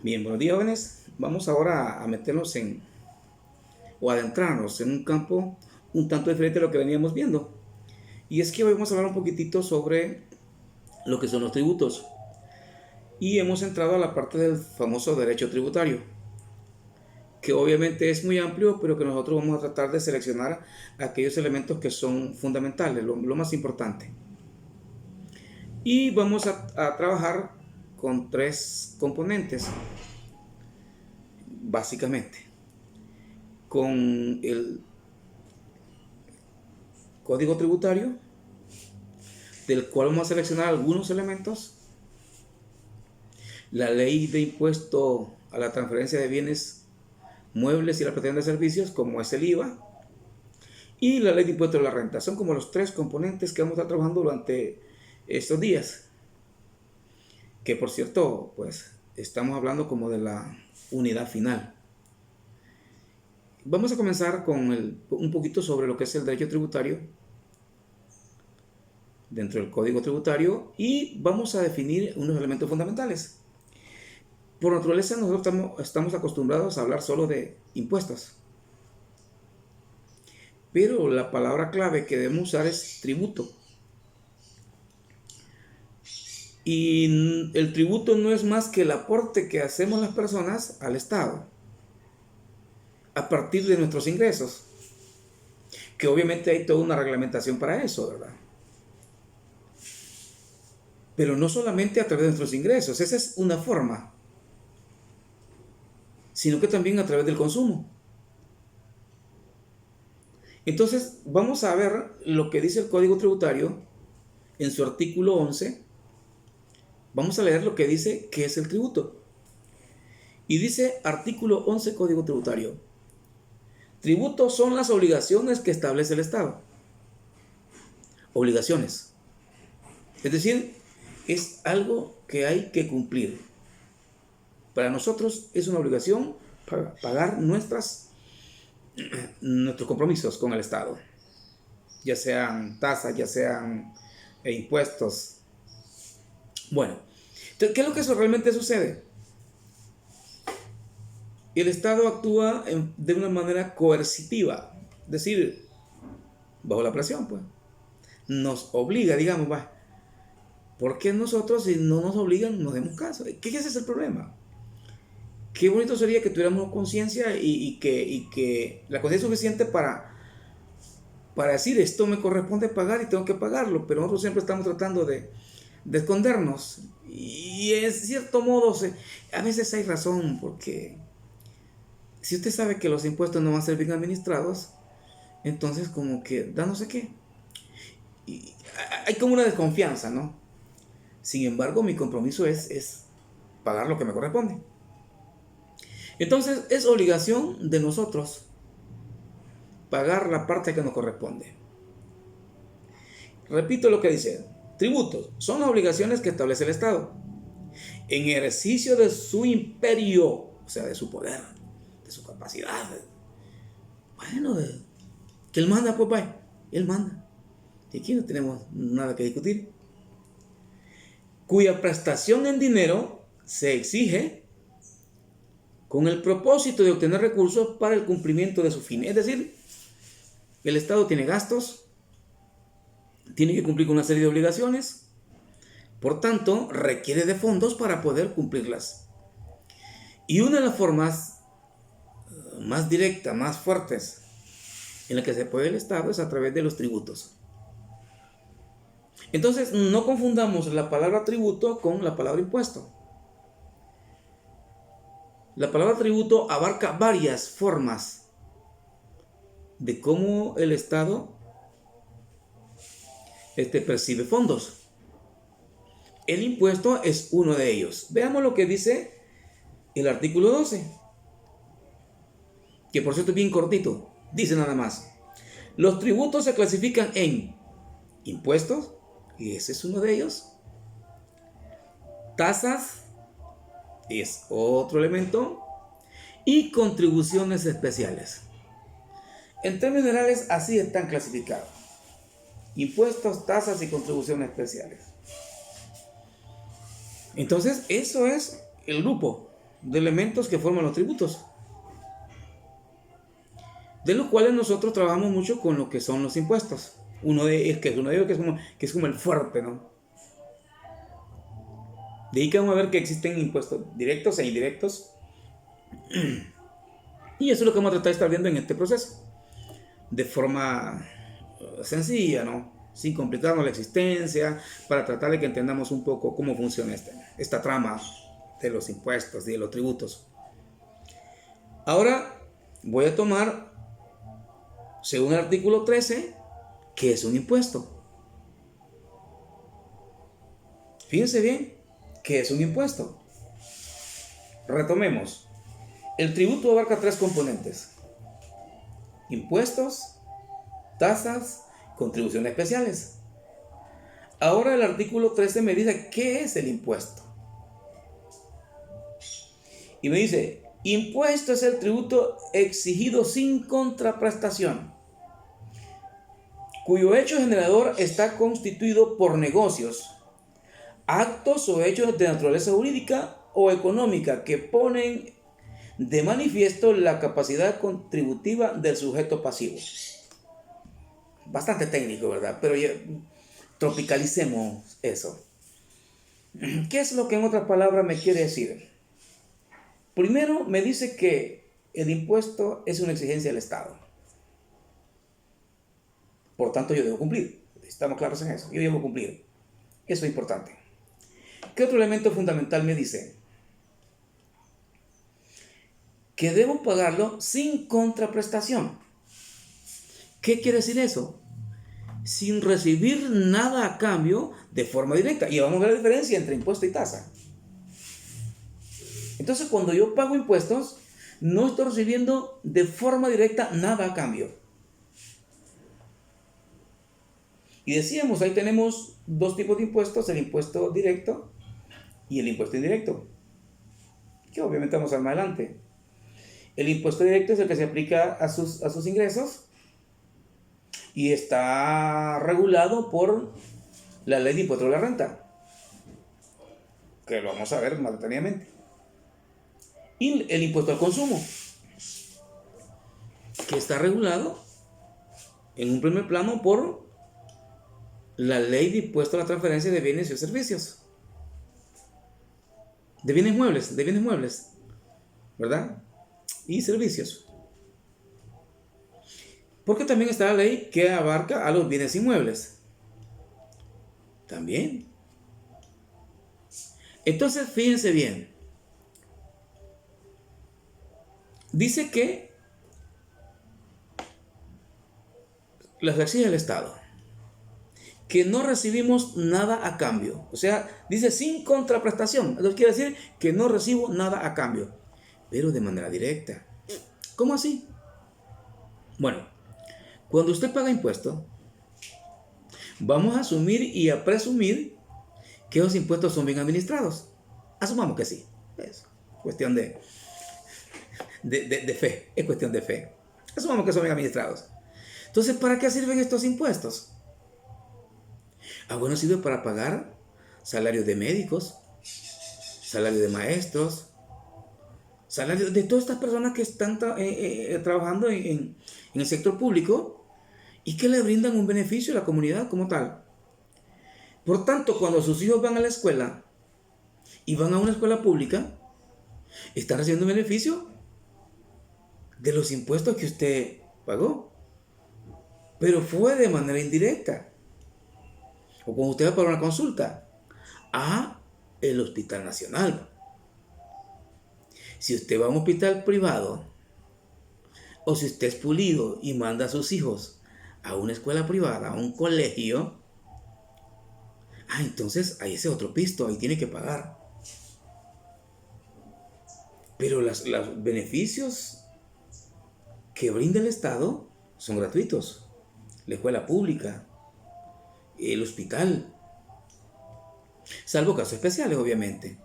Bien, buenos días, jóvenes. Vamos ahora a meternos o adentrarnos en un campo un tanto diferente a lo que veníamos viendo. Y es que hoy vamos a hablar un poquitito sobre lo que son los tributos. Y hemos entrado a la parte del famoso derecho tributario, que obviamente es muy amplio, pero que nosotros vamos a tratar de seleccionar aquellos elementos que son fundamentales, lo más importante. Y vamos a trabajar con tres componentes, básicamente. Con el código tributario, del cual vamos a seleccionar algunos elementos, la ley de impuesto a la transferencia de bienes muebles y la prestación de servicios, como es el IVA, y la ley de impuesto a la renta. Son como los tres componentes que vamos a estar trabajando durante estos días, que por cierto, pues estamos hablando como de la unidad final. Vamos a comenzar con un poquito sobre lo que es el derecho tributario dentro del código tributario y vamos a definir unos elementos fundamentales. Por naturaleza nosotros estamos acostumbrados a hablar solo de impuestos, pero la palabra clave que debemos usar es tributo. Y el tributo no es más que el aporte que hacemos las personas al Estado a partir de nuestros ingresos, que obviamente hay toda una reglamentación para eso, ¿verdad? Pero no solamente a través de nuestros ingresos, esa es una forma, sino que también a través del consumo. Entonces, vamos a ver lo que dice el Código Tributario en su artículo 11. Vamos a leer lo que dice que es el tributo. Y dice artículo 11 Código Tributario: tributos son las obligaciones que establece el Estado. Obligaciones. Es decir, es algo que hay que cumplir. Para nosotros es una obligación pagar nuestros compromisos con el Estado, ya sean tasas, ya sean impuestos. Bueno, entonces, ¿qué es lo que eso realmente sucede? El Estado actúa de una manera coercitiva, es decir, bajo la presión, pues. Nos obliga, digamos, va. ¿Por qué nosotros, si no nos obligan, nos demos caso? ¿Qué ese es el problema? Qué bonito sería que tuviéramos conciencia y que la conciencia suficiente para decir esto me corresponde pagar y tengo que pagarlo, pero nosotros siempre estamos tratando de escondernos. Y en cierto modo, a veces hay razón, porque si usted sabe que los impuestos no van a ser bien administrados, entonces como que da no sé qué. Y hay como una desconfianza, ¿no? Sin embargo, mi compromiso es pagar lo que me corresponde. Entonces, es obligación de nosotros pagar la parte que nos corresponde. Repito lo que dice: tributos son las obligaciones que establece el Estado en ejercicio de su imperio, o sea, de su poder, de su capacidad. Bueno, que él manda, pues, él manda. Y aquí no tenemos nada que discutir. Cuya prestación en dinero se exige con el propósito de obtener recursos para el cumplimiento de su fin. Es decir, el Estado tiene gastos, tiene que cumplir con una serie de obligaciones, por tanto, requiere de fondos para poder cumplirlas. Y una de las formas más directas, más fuertes, en la que se apoya el Estado es a través de los tributos. Entonces, no confundamos la palabra tributo con la palabra impuesto. La palabra tributo abarca varias formas de cómo el Estado percibe fondos. El impuesto es uno de ellos. Veamos lo que dice el artículo 12, que por cierto es bien cortito. Dice nada más: los tributos se clasifican en impuestos, y ese es uno de ellos; tasas, es otro elemento; y contribuciones especiales. En términos generales, así están clasificados: impuestos, tasas y contribuciones especiales. Entonces, eso es el grupo. de elementos que forman los tributos, de los cuales nosotros trabajamos mucho con lo que son los impuestos. Uno de ellos que es como el fuerte, ¿no? De ahí que vamos a ver que existen impuestos directos e indirectos. Y eso es lo que vamos a tratar de estar viendo en este proceso. De forma sencilla, ¿no? Sin complicarnos la existencia, para tratar de que entendamos un poco cómo funciona esta trama de los impuestos y de los tributos. Ahora voy a tomar, según el artículo 13, ¿qué es un impuesto? Fíjense bien, ¿qué es un impuesto? Retomemos. El tributo abarca 3 componentes: impuestos, tasas, contribuciones especiales. Ahora el artículo 13 me dice ¿qué es el impuesto? Y me dice, impuesto es el tributo exigido sin contraprestación, cuyo hecho generador está constituido por negocios, actos o hechos de naturaleza jurídica o económica que ponen de manifiesto la capacidad contributiva del sujeto pasivo. Bastante técnico, ¿verdad? Pero ya tropicalicemos eso. ¿Qué es lo que en otras palabras me quiere decir? Primero me dice que el impuesto es una exigencia del Estado. Por tanto, yo debo cumplir. Estamos claros en eso. Yo debo cumplir. Eso es importante. ¿Qué otro elemento fundamental me dice? Que debo pagarlo sin contraprestación. ¿Qué quiere decir eso? Sin recibir nada a cambio de forma directa. Y vamos a ver la diferencia entre impuesto y tasa. Entonces, cuando yo pago impuestos, no estoy recibiendo de forma directa nada a cambio. Y decíamos, ahí tenemos 2 tipos de impuestos, el impuesto directo y el impuesto indirecto, que obviamente vamos a ver más adelante. El impuesto directo es el que se aplica a sus ingresos y está regulado por la ley de impuesto de la renta, que lo vamos a ver más detenidamente. Y el impuesto al consumo, que está regulado en un primer plano por la ley de impuesto a la transferencia de bienes y servicios. De bienes muebles, ¿verdad? Y servicios. Porque también está la ley que abarca a los bienes inmuebles. También. Entonces, fíjense bien. Dice que las exige el Estado, que no recibimos nada a cambio. O sea, dice sin contraprestación. Eso quiere decir que no recibo nada a cambio, pero de manera directa. ¿Cómo así? Bueno, cuando usted paga impuestos, vamos a asumir y a presumir que los impuestos son bien administrados. Asumamos que sí. Es cuestión de fe. Es cuestión de fe. Asumamos que son bien administrados. Entonces, ¿para qué sirven estos impuestos? Bueno, sirve para pagar salarios de médicos, salarios de maestros, salarios de todas estas personas que están trabajando en el sector público y que le brindan un beneficio a la comunidad como tal. Por tanto, cuando sus hijos van a la escuela y van a una escuela pública, están recibiendo un beneficio de los impuestos que usted pagó, pero fue de manera indirecta. O cuando usted va para una consulta a el Hospital Nacional. Si usted va a un hospital privado, o si usted es pulido y manda a sus hijos a una escuela privada, a un colegio, entonces hay ese otro pisto, ahí tiene que pagar. Pero los beneficios que brinda el Estado son gratuitos. La escuela pública, el hospital, salvo casos especiales, obviamente.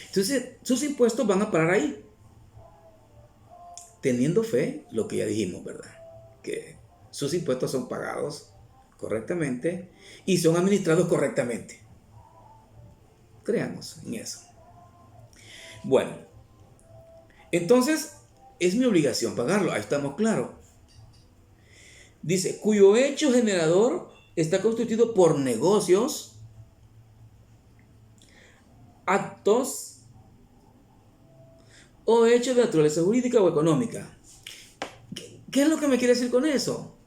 Entonces, sus impuestos van a parar ahí, teniendo fe, lo que ya dijimos, ¿verdad? Que sus impuestos son pagados correctamente y son administrados correctamente. Creamos en eso. Bueno, entonces es mi obligación pagarlo, ahí estamos claros. Dice, cuyo hecho generador está constituido por negocios, actos o hechos de naturaleza jurídica o económica. ¿Qué es lo que me quiere decir con eso?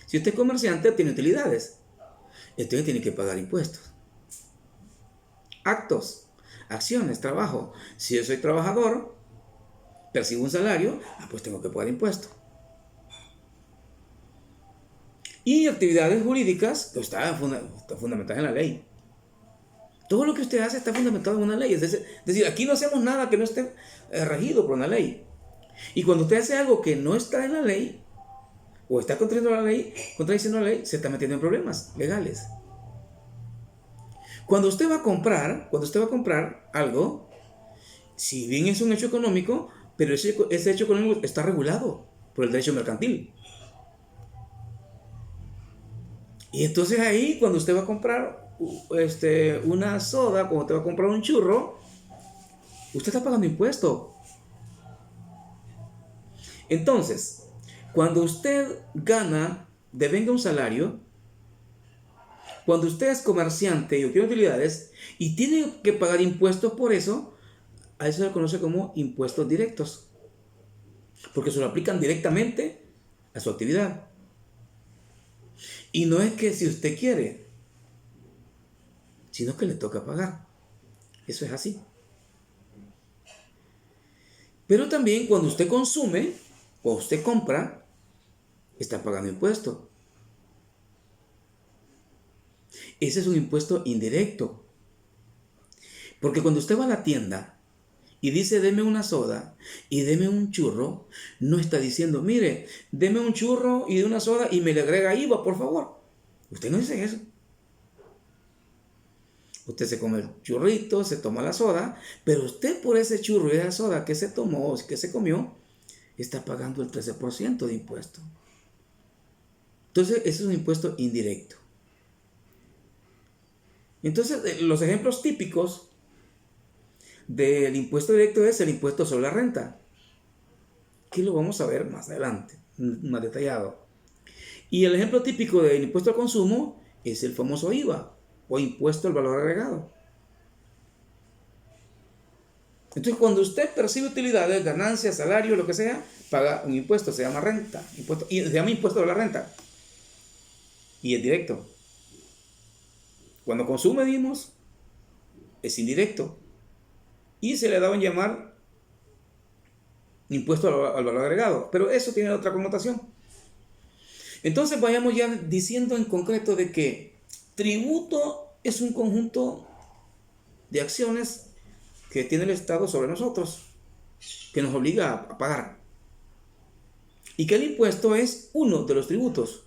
Si usted es comerciante, tiene utilidades. Entonces tiene que pagar impuestos. Actos, acciones, trabajo. Si yo soy trabajador, percibo un salario, pues tengo que pagar impuestos. Y actividades jurídicas, que está fundamentadas en la ley. Todo lo que usted hace está fundamentado en una ley. Es decir, aquí no hacemos nada que no esté regido por una ley. Y cuando usted hace algo que no está en la ley, o está contradiciendo la ley, se está metiendo en problemas legales. Cuando usted va a comprar algo, si bien es un hecho económico, pero ese hecho económico está regulado por el derecho mercantil. Y entonces ahí, cuando usted va a comprar una soda, cuando usted va a comprar un churro, usted está pagando impuesto. Entonces, cuando usted devenga un salario, cuando usted es comerciante y obtiene utilidades y tiene que pagar impuestos por eso, a eso se le conoce como impuestos directos, porque se lo aplican directamente a su actividad. Y no es que si usted quiere, sino que le toca pagar. Eso es así. Pero también cuando usted consume o usted compra, está pagando impuestos. Ese es un impuesto indirecto. Porque cuando usted va a la tienda y dice, deme una soda y deme un churro, no está diciendo, mire, deme un churro y una soda y me le agrega IVA, por favor. Usted no dice eso. Usted se come el churrito, se toma la soda, pero usted por ese churro y esa soda que se tomó, que se comió, está pagando el 13% de impuesto. Entonces, ese es un impuesto indirecto. Entonces, los ejemplos típicos del impuesto directo es el impuesto sobre la renta, que lo vamos a ver más adelante, más detallado. Y el ejemplo típico del impuesto al consumo es el famoso IVA, o impuesto al valor agregado. Entonces, cuando usted percibe utilidades, ganancias, salario, lo que sea, paga un impuesto, se llama renta, y se llama impuesto de la renta. Y es directo. Cuando consume, dimos, es indirecto. Y se le da a llamar impuesto al valor agregado. Pero eso tiene otra connotación. Entonces vayamos ya diciendo en concreto de que tributo es un conjunto de acciones que tiene el Estado sobre nosotros, que nos obliga a pagar. Y que el impuesto es uno de los tributos,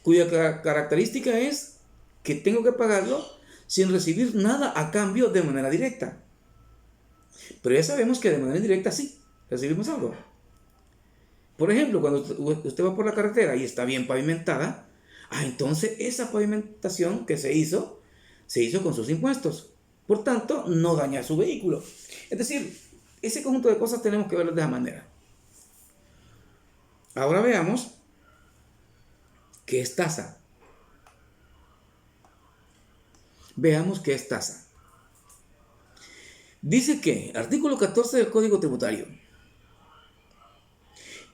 cuya característica es que tengo que pagarlo sin recibir nada a cambio de manera directa. Pero ya sabemos que de manera indirecta sí, recibimos algo. Por ejemplo, cuando usted va por la carretera y está bien pavimentada, entonces esa pavimentación que se hizo con sus impuestos. Por tanto, no daña su vehículo. Es decir, ese conjunto de cosas tenemos que verlo de esa manera. Ahora veamos qué es tasa. Veamos qué es tasa. Dice que, artículo 14 del Código Tributario,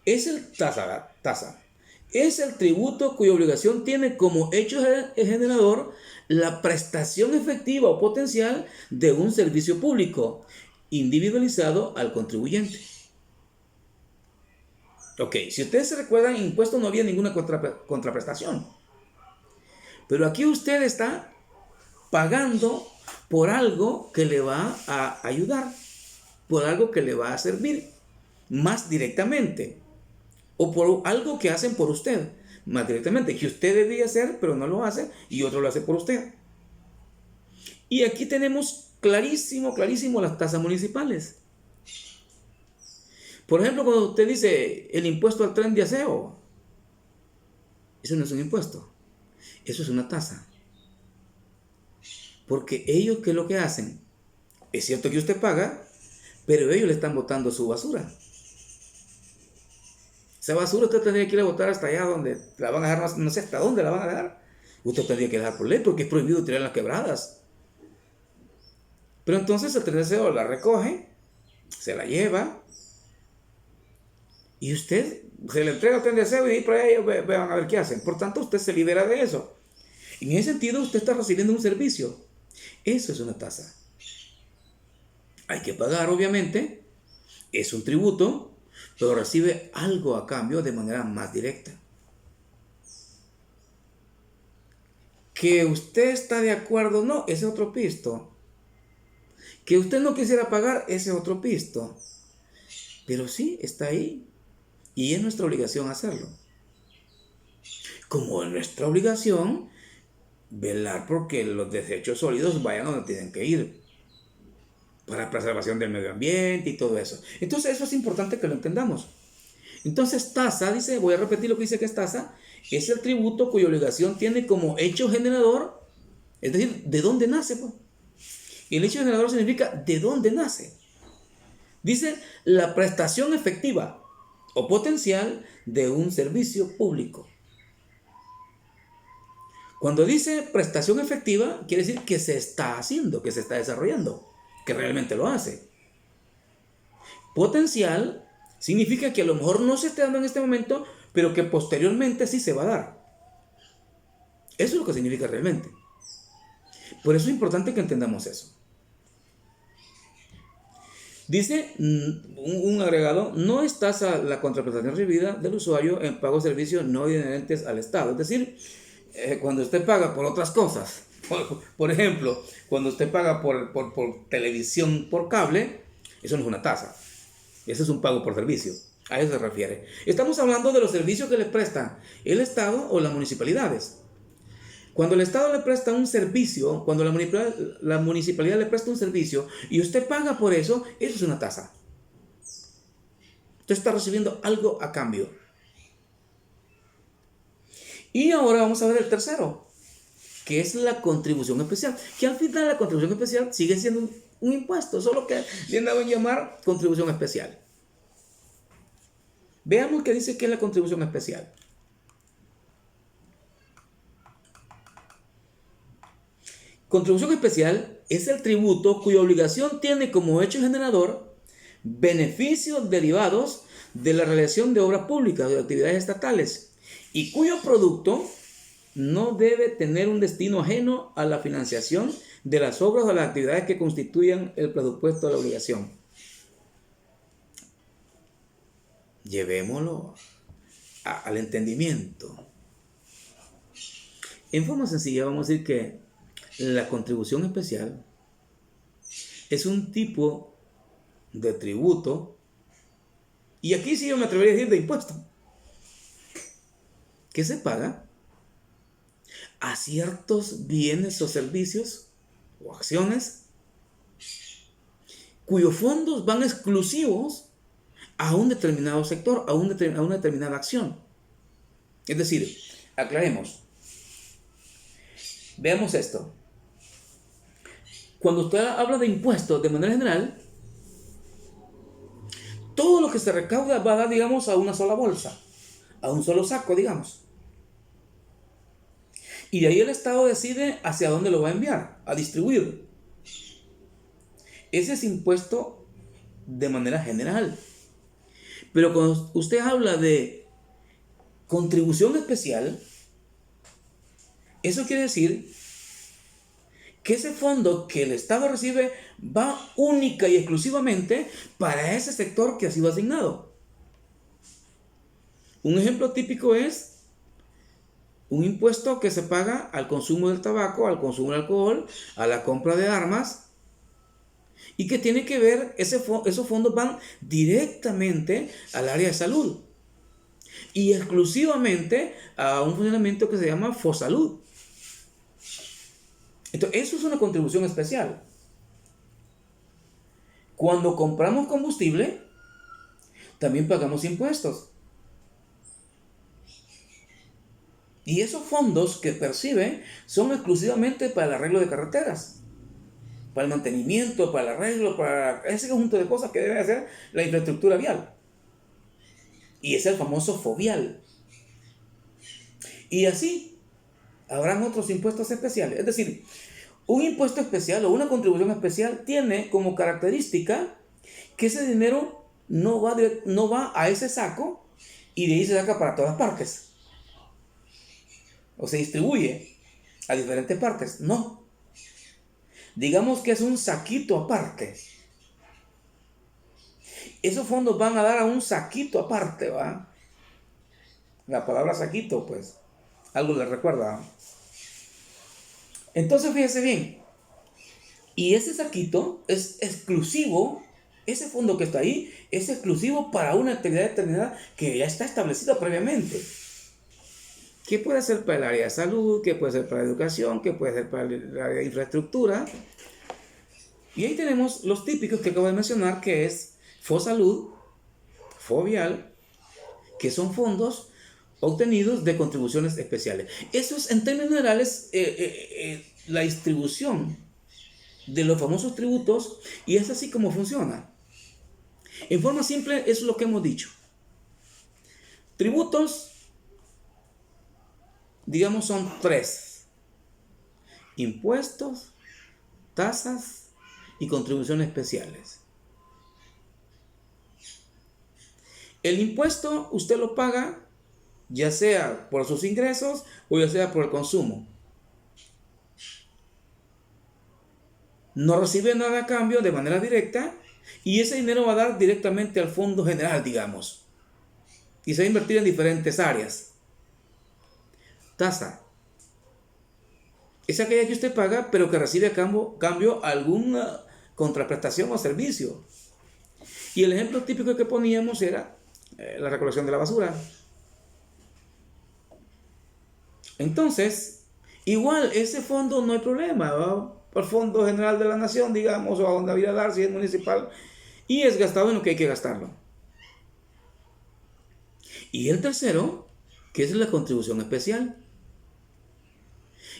es el tasa. Es el tributo cuya obligación tiene como hecho generador la prestación efectiva o potencial de un servicio público individualizado al contribuyente. Ok, si ustedes se recuerdan, en impuestos no había ninguna contraprestación. Pero aquí usted está pagando por algo que le va a ayudar, por algo que le va a servir más directamente, o por algo que hacen por usted más directamente, que usted debía hacer pero no lo hace y otro lo hace por usted. Y aquí tenemos clarísimo las tasas municipales. Por ejemplo, cuando usted dice el impuesto al tren de aseo, eso no es un impuesto, eso es una tasa. Porque ellos, ¿qué es lo que hacen? Es cierto que usted paga, pero ellos le están botando su basura. Esa basura usted tendría que ir a botar hasta allá donde la van a dejar, no sé hasta dónde la van a dejar. Usted tendría que dejar por ley porque es prohibido tirar en las quebradas. Pero entonces el tercero la recoge, se la lleva y usted se le entrega a usted en deseo y por ahí ellos van a ver qué hacen. Por tanto, usted se libera de eso. En ese sentido, usted está recibiendo un servicio. Eso es una tasa. Hay que pagar, obviamente. Es un tributo, pero recibe algo a cambio de manera más directa. Que usted está de acuerdo, no, ese es otro pisto. Que usted no quisiera pagar, ese es otro pisto. Pero sí, está ahí. Y es nuestra obligación hacerlo. Como es nuestra obligación velar porque los desechos sólidos vayan donde tienen que ir. Para preservación del medio ambiente y todo eso. Entonces eso es importante que lo entendamos. Entonces tasa, dice, voy a repetir lo que dice que es tasa, es el tributo cuya obligación tiene como hecho generador, es decir, ¿de dónde nace? Pues? Y el hecho generador significa ¿de dónde nace? Dice la prestación efectiva o potencial de un servicio público. Cuando dice prestación efectiva, quiere decir que se está haciendo, que se está desarrollando, que realmente lo hace. Potencial significa que a lo mejor no se está dando en este momento, pero que posteriormente sí se va a dar. Eso es lo que significa realmente. Por eso es importante que entendamos eso. Dice un agregado, no es tasa la contraprestación recibida del usuario en pago de servicios no inherentes al Estado. Es decir, cuando usted paga por otras cosas, por ejemplo, cuando usted paga por televisión por cable, eso no es una tasa. Ese es un pago por servicio. A eso se refiere. Estamos hablando de los servicios que le prestan el Estado o las municipalidades. Cuando el Estado le presta un servicio, cuando la municipalidad le presta un servicio y usted paga por eso, eso es una tasa. Usted está recibiendo algo a cambio. Y ahora vamos a ver el tercero, que es la contribución especial. Que al final la contribución especial sigue siendo un impuesto, solo que le han dado en llamar contribución especial. Veamos qué dice que es la contribución especial. Contribución especial es el tributo cuya obligación tiene como hecho generador beneficios derivados de la realización de obras públicas o de actividades estatales y cuyo producto no debe tener un destino ajeno a la financiación de las obras o las actividades que constituyan el presupuesto de la obligación. Llevémoslo al entendimiento. En forma sencilla vamos a decir que la contribución especial es un tipo de tributo, y aquí sí yo me atrevería a decir de impuesto, que se paga a ciertos bienes o servicios o acciones cuyos fondos van exclusivos a un determinado sector, a una determinada acción. Es decir, aclaremos, veamos esto. Cuando usted habla de impuestos de manera general, todo lo que se recauda va a dar, digamos, a una sola bolsa, a un solo saco, digamos. Y de ahí el Estado decide hacia dónde lo va a enviar, a distribuir. Ese es impuesto de manera general. Pero cuando usted habla de contribución especial, eso quiere decir que ese fondo que el Estado recibe va única y exclusivamente para ese sector que ha sido asignado. Un ejemplo típico es un impuesto que se paga al consumo del tabaco, al consumo del alcohol, a la compra de armas, y que tiene que ver, esos fondos van directamente al área de salud y exclusivamente a un funcionamiento que se llama FOSalud. Entonces, eso es una contribución especial. Cuando compramos combustible, también pagamos impuestos. Y esos fondos que percibe son exclusivamente para el arreglo de carreteras. para el mantenimiento, para el arreglo, para ese conjunto de cosas que debe hacer la infraestructura vial. Y es el famoso fovial. Y así habrán otros impuestos especiales. Es decir, un impuesto especial o una contribución especial tiene como característica que ese dinero no va a ese saco y de ahí se saca para todas partes. O se distribuye a diferentes partes. No. Digamos que es un saquito aparte. Esos fondos van a dar a un saquito aparte, ¿va? La palabra saquito, pues, algo le recuerda. Entonces, fíjese bien. Y ese saquito es exclusivo, ese fondo que está ahí, es exclusivo para una actividad determinada que ya está establecida previamente. ¿Qué puede ser para el área de salud? ¿Qué puede ser para la educación? ¿Qué puede ser para el área de infraestructura? Y ahí tenemos los típicos que acabo de mencionar, que es FOSalud, FOVIAL, que son fondos obtenidos de contribuciones especiales. Eso es, en términos generales, la distribución de los famosos tributos, y es así como funciona. En forma simple, es lo que hemos dicho. Tributos, digamos, son 3. Impuestos, tasas y contribuciones especiales. El impuesto usted lo paga ya sea por sus ingresos o ya sea por el consumo. No recibe nada a cambio de manera directa y ese dinero va a dar directamente al fondo general, digamos. Y se va a invertir en diferentes áreas. Tasa. Es aquella que usted paga pero que recibe a cambio alguna contraprestación o servicio. Y el ejemplo típico que poníamos era la recolección de la basura. Entonces, igual ese fondo no hay problema, ¿va? Al Fondo General de la Nación, digamos, o a donde había dar si es municipal, y es gastado en lo que hay que gastarlo. Y el tercero, que es la contribución especial,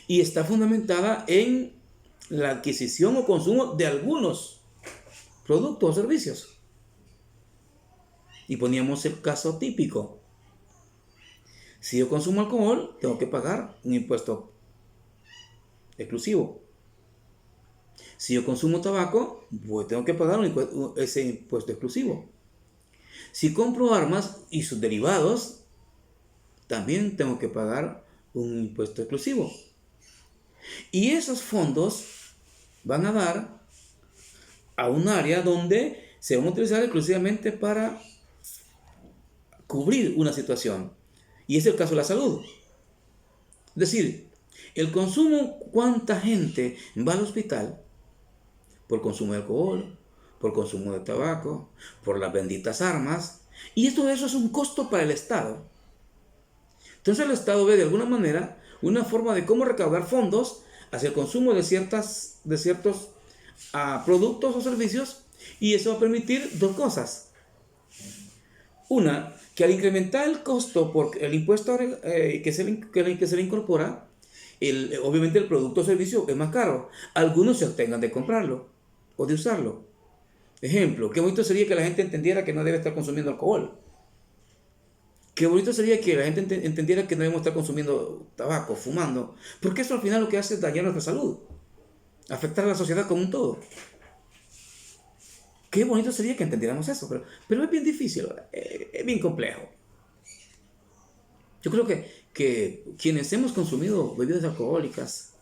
y está fundamentada en la adquisición o consumo de algunos productos o servicios. Y poníamos el caso típico. Si yo consumo alcohol, tengo que pagar un impuesto exclusivo. Si yo consumo tabaco, pues tengo que pagar ese impuesto exclusivo. Si compro armas y sus derivados, también tengo que pagar un impuesto exclusivo. Y esos fondos van a dar a un área donde se van a utilizar exclusivamente para cubrir una situación. Y es el caso de la salud. Es decir, el consumo, ¿cuánta gente va al hospital? Por consumo de alcohol, por consumo de tabaco, por las benditas armas. Y todo eso es un costo para el Estado. Entonces el Estado ve de alguna manera una forma de cómo recaudar fondos hacia el consumo de ciertos productos o servicios, y eso va a permitir dos cosas. Una, que al incrementar el costo por el impuesto que se le incorpora, obviamente el producto o servicio es más caro. Algunos se abstengan de comprarlo o de usarlo. Ejemplo, qué bonito sería que la gente entendiera que no debe estar consumiendo alcohol. Qué bonito sería que la gente entendiera que no debemos estar consumiendo tabaco, fumando, porque eso al final lo que hace es dañar nuestra salud, afectar a la sociedad como un todo. Qué bonito sería que entendiéramos eso, pero es bien difícil, es bien complejo. Yo creo que quienes hemos consumido bebidas alcohólicas,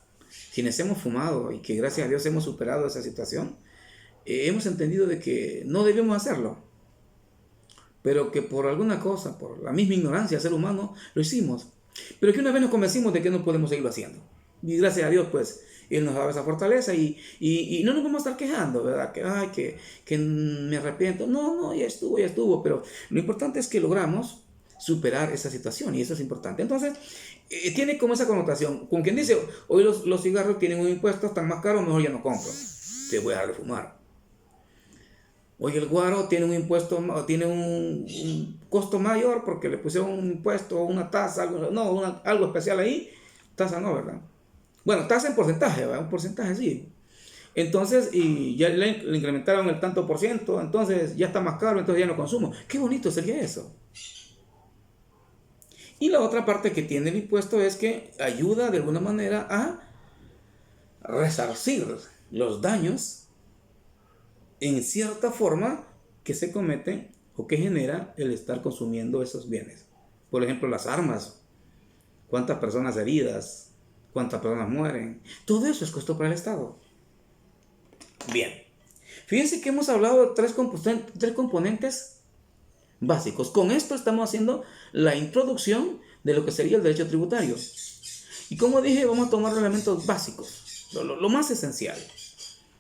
quienes hemos fumado y que gracias a Dios hemos superado esa situación, hemos entendido de que no debemos hacerlo, pero que por alguna cosa, por la misma ignorancia del ser humano, lo hicimos. Pero que una vez nos convencimos de que no podemos seguirlo haciendo. Y gracias a Dios, pues, Él nos daba esa fortaleza y no nos vamos a estar quejando, ¿verdad? Que me arrepiento. No, ya estuvo. Pero lo importante es que logramos superar esa situación y eso es importante. Entonces, tiene como esa connotación. Con quien dice, hoy los cigarros tienen un impuesto, están más caros, mejor ya no compro. Te voy a dejar de fumar. Hoy el guaro tiene un impuesto, tiene un costo mayor porque le pusieron un impuesto, una tasa, algo especial ahí. Tasa no, ¿verdad? Bueno, tasa en porcentaje, ¿verdad? Un porcentaje sí. Entonces, y ya le incrementaron el tanto por ciento, entonces ya está más caro, entonces ya no consumo. Qué bonito sería eso. Y la otra parte que tiene el impuesto es que ayuda de alguna manera a resarcir los daños en cierta forma que se cometen o que genera el estar consumiendo esos bienes. Por ejemplo, las armas, cuántas personas heridas, cuántas personas mueren. Todo eso es costo para el Estado. Bien, fíjense que hemos hablado de tres componentes básicos. Con esto estamos haciendo la introducción de lo que sería el derecho tributario. Y como dije, vamos a tomar los elementos básicos, lo más esencial.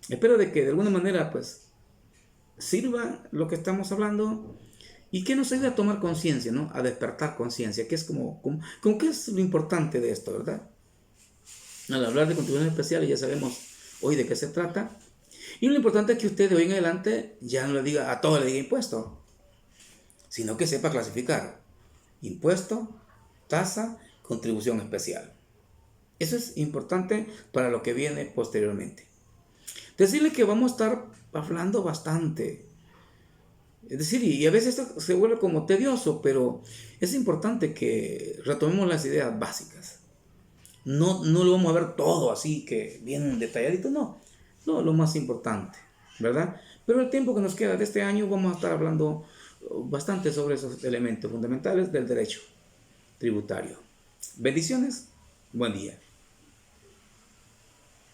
Espero de que de alguna manera pues sirva lo que estamos hablando y que nos ayude a tomar conciencia, ¿no? A despertar conciencia, que es como que es lo importante de esto, ¿verdad? Al hablar de contribuciones especiales ya sabemos hoy de qué se trata. Y lo importante es que usted de hoy en adelante ya no le diga a todo le diga impuesto, sino que sepa clasificar impuesto, tasa, contribución especial. Eso es importante para lo que viene posteriormente. Decirle que vamos a estar hablando bastante. Es decir, y a veces esto se vuelve como tedioso, pero es importante que retomemos las ideas básicas. No lo vamos a ver todo así que bien detalladito, no. No, lo más importante, ¿verdad? Pero el tiempo que nos queda de este año vamos a estar hablando bastante sobre esos elementos fundamentales del derecho tributario. Bendiciones, buen día.